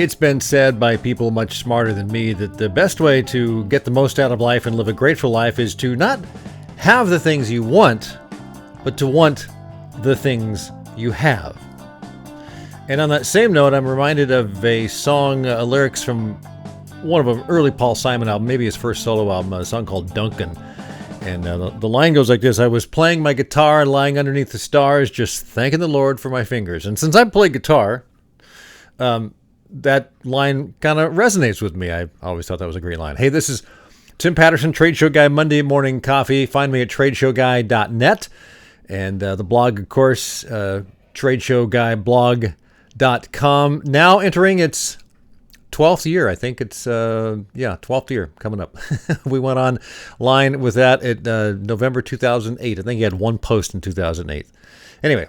It's been said by people much smarter than me that the best way to get the most out of life and live a grateful life is to not have the things you want, but to want the things you have. And on that same note, I'm reminded of a song, lyrics from one of an early Paul Simon album, maybe his first solo album, a song called Duncan. And the line goes like this: I was playing my guitar, lying underneath the stars, just thanking the Lord for my fingers. And since I play guitar, that line kind of resonates with me. I always thought that was a great line. Hey, this is Tim Patterson, Trade Show Guy, Monday Morning Coffee. Find me at TradeshowGuy.net. And the blog, of course, TradeshowGuyblog.com. Now entering its 12th year. I think it's, 12th year coming up. We went online with that at November 2008. I think he had one post in 2008. Anyway,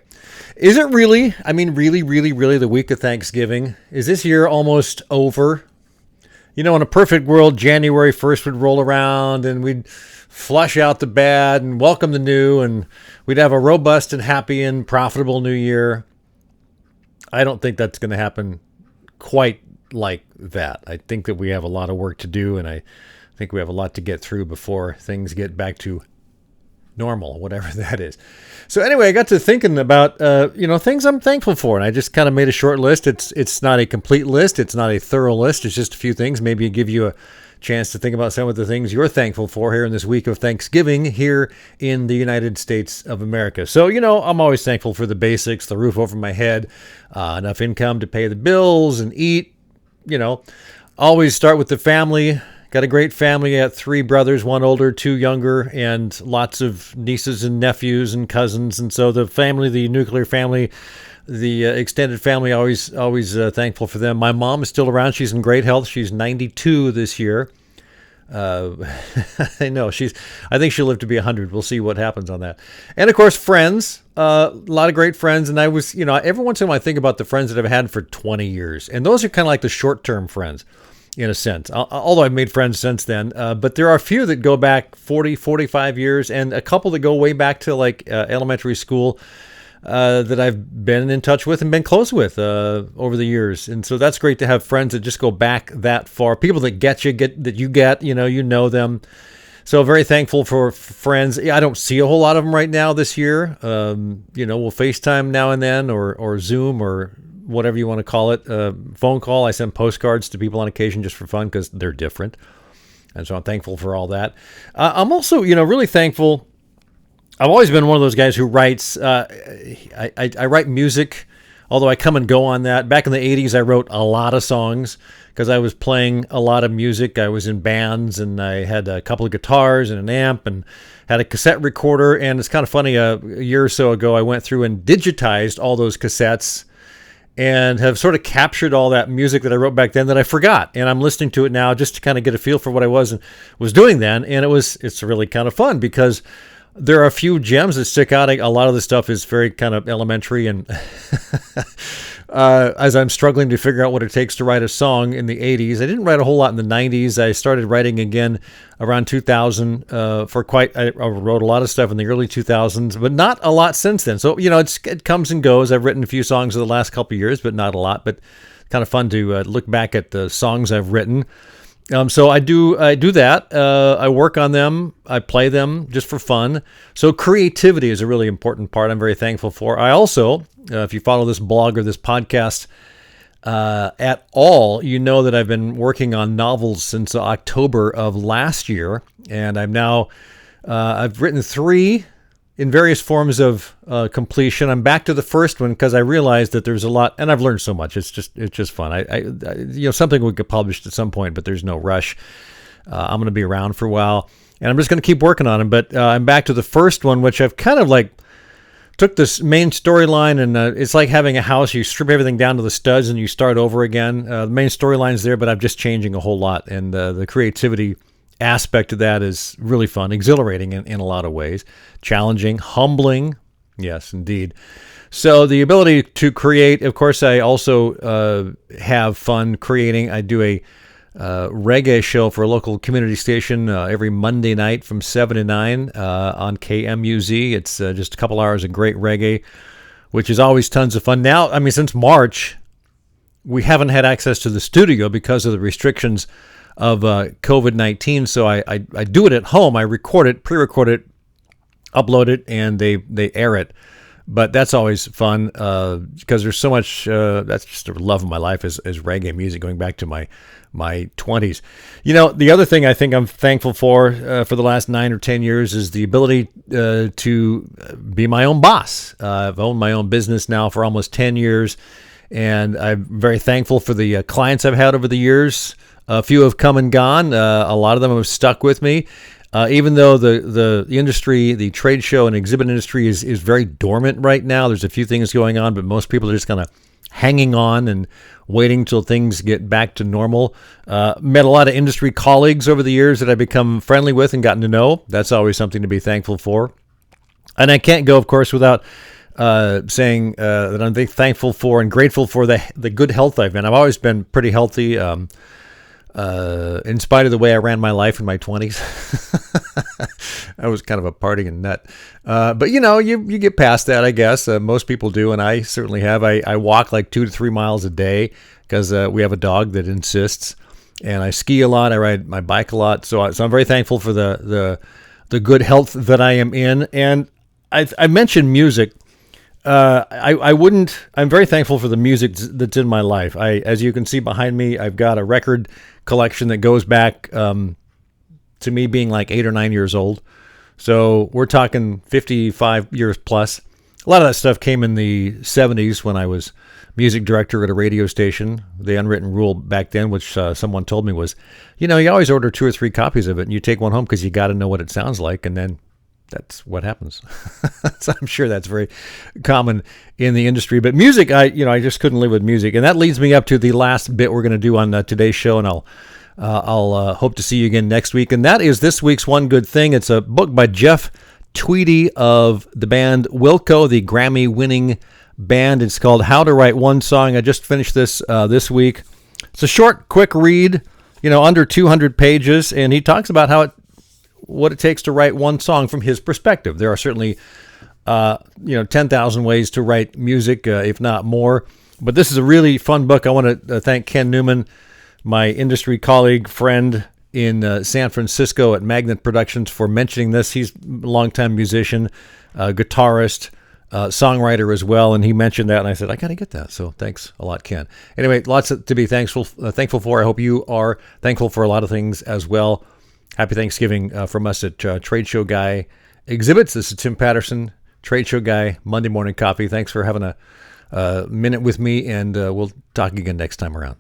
is it really, really the week of Thanksgiving? Is this year almost over? You know, in a perfect world, January 1st would roll around and we'd flush out the bad and welcome the new, and we'd have a robust and happy and profitable new year. I don't think that's going to happen quite like that. I think that we have a lot of work to do, and I think we have a lot to get through before things get back to normal, whatever that is. So anyway, I got to thinking about, things I'm thankful for, and I just kind of made a short list. It's not a complete list. It's not a thorough list. It's just a few things. Maybe give you a chance to think about some of the things you're thankful for here in this week of Thanksgiving here in the United States of America. So, I'm always thankful for the basics, the roof over my head, enough income to pay the bills and eat. Always start with the family. Got a great family. I got 3 brothers, 1 older, 2 younger, and lots of nieces and nephews and cousins. And so the family, the nuclear family, the extended family, always thankful for them. My mom is still around. She's in great health. She's 92 this year. I know I think she'll live to be 100. We'll see what happens on that. And of course, friends, a lot of great friends. And I was, every once in a while I think about the friends that I've had for 20 years. And those are kind of like the short-term friends in a sense, although I've made friends since then. But there are a few that go back 40, 45 years, and a couple that go way back to like elementary school that I've been in touch with and been close with over the years. And so that's great to have friends that just go back that far. People that you know them. So very thankful for friends. I don't see a whole lot of them right now this year. We'll FaceTime now and then or Zoom or whatever you want to call it. Phone call. I send postcards to people on occasion just for fun because they're different. And so I'm thankful for all that. I'm also, really thankful. I've always been one of those guys who writes. I write music, although I come and go on that. Back in the 80s, I wrote a lot of songs because I was playing a lot of music. I was in bands, and I had a couple of guitars and an amp and had a cassette recorder. And it's kind of funny, a year or so ago, I went through and digitized all those cassettes and have sort of captured all that music that I wrote back then that I forgot. And I'm listening to it now just to kind of get a feel for what I was doing then. And it's really kind of fun because there are a few gems that stick out. A lot of the stuff is very kind of elementary, and as I'm struggling to figure out what it takes to write a song in the 80s. I didn't write a whole lot in the 90s. I started writing again around 2000 I wrote a lot of stuff in the early 2000s, but not a lot since then. So, it comes and goes. I've written a few songs in the last couple of years, but not a lot. But kind of fun to look back at the songs I've written. So I do that. I work on them. I play them just for fun. So creativity is a really important part I'm very thankful for. I also, if you follow this blog or this podcast at all, you know that I've been working on novels since October of last year. And I've written 3 in various forms of completion. I'm back to the first one because I realized that there's a lot, and I've learned so much. It's just fun. I something we could publish at some point, but there's no rush. I'm going to be around for a while, and I'm just going to keep working on them. But I'm back to the first one, which I've kind of like took this main storyline, and it's like having a house. You strip everything down to the studs, and you start over again. The main storyline's there, but I'm just changing a whole lot, and the creativity aspect of that is really fun, exhilarating in a lot of ways, challenging, humbling. Yes, indeed. So the ability to create, of course, I also have fun creating. I do a reggae show for a local community station every Monday night from 7 to 9 on KMUZ. It's just a couple hours of great reggae, which is always tons of fun. Now, since March, we haven't had access to the studio because of the restrictions of COVID-19. So I do it at home. I record it, pre-record it, upload it, and they air it. But that's always fun because there's so much. That's just a love of my life is reggae music, going back to my 20s. The other thing I think I'm thankful for the last 9 or 10 years is the ability to be my own boss. I've owned my own business now for almost 10 years, and I'm very thankful for the clients I've had over the years. A few have come and gone. A lot of them have stuck with me. Even though the industry, the trade show and exhibit industry is very dormant right now, there's a few things going on, but most people are just kind of hanging on and waiting till things get back to normal. Met a lot of industry colleagues over the years that I've become friendly with and gotten to know. That's always something to be thankful for. And I can't go, of course, without saying that I'm thankful for and grateful for the good health I've been. I've always been pretty healthy. In spite of the way I ran my life in my 20s. I was kind of a partying nut. But you get past that, I guess. Most people do, and I certainly have. I walk like 2 to 3 miles a day because we have a dog that insists. And I ski a lot. I ride my bike a lot. So I'm very thankful for the good health that I am in. And I mentioned music. I'm very thankful for the music that's in my life. As you can see behind me, I've got a record collection that goes back to me being like 8 or 9 years old. So we're talking 55 years plus. A lot of that stuff came in the 70s when I was music director at a radio station. The unwritten rule back then, which someone told me was, you always order 2 or 3 copies of it and you take one home because you got to know what it sounds like, and then that's what happens. So I'm sure that's very common in the industry. But music, I just couldn't live with music. And that leads me up to the last bit we're going to do on today's show. And I'll hope to see you again next week. And that is this week's One Good Thing. It's a book by Jeff Tweedy of the band Wilco, the Grammy-winning band. It's called How to Write One Song. I just finished this week. It's a short, quick read, under 200 pages. And he talks about what it takes to write one song from his perspective. There are certainly, 10,000 ways to write music, if not more. But this is a really fun book. I want to thank Ken Newman, my industry colleague, friend in San Francisco at Magnet Productions, for mentioning this. He's a longtime musician, guitarist, songwriter as well, and he mentioned that, and I said, I got to get that. So thanks a lot, Ken. Anyway, lots to be thankful for. I hope you are thankful for a lot of things as well. Happy Thanksgiving from us at Trade Show Guy Exhibits. This is Tim Patterson, Trade Show Guy, Monday Morning Coffee. Thanks for having a minute with me, and we'll talk again next time around.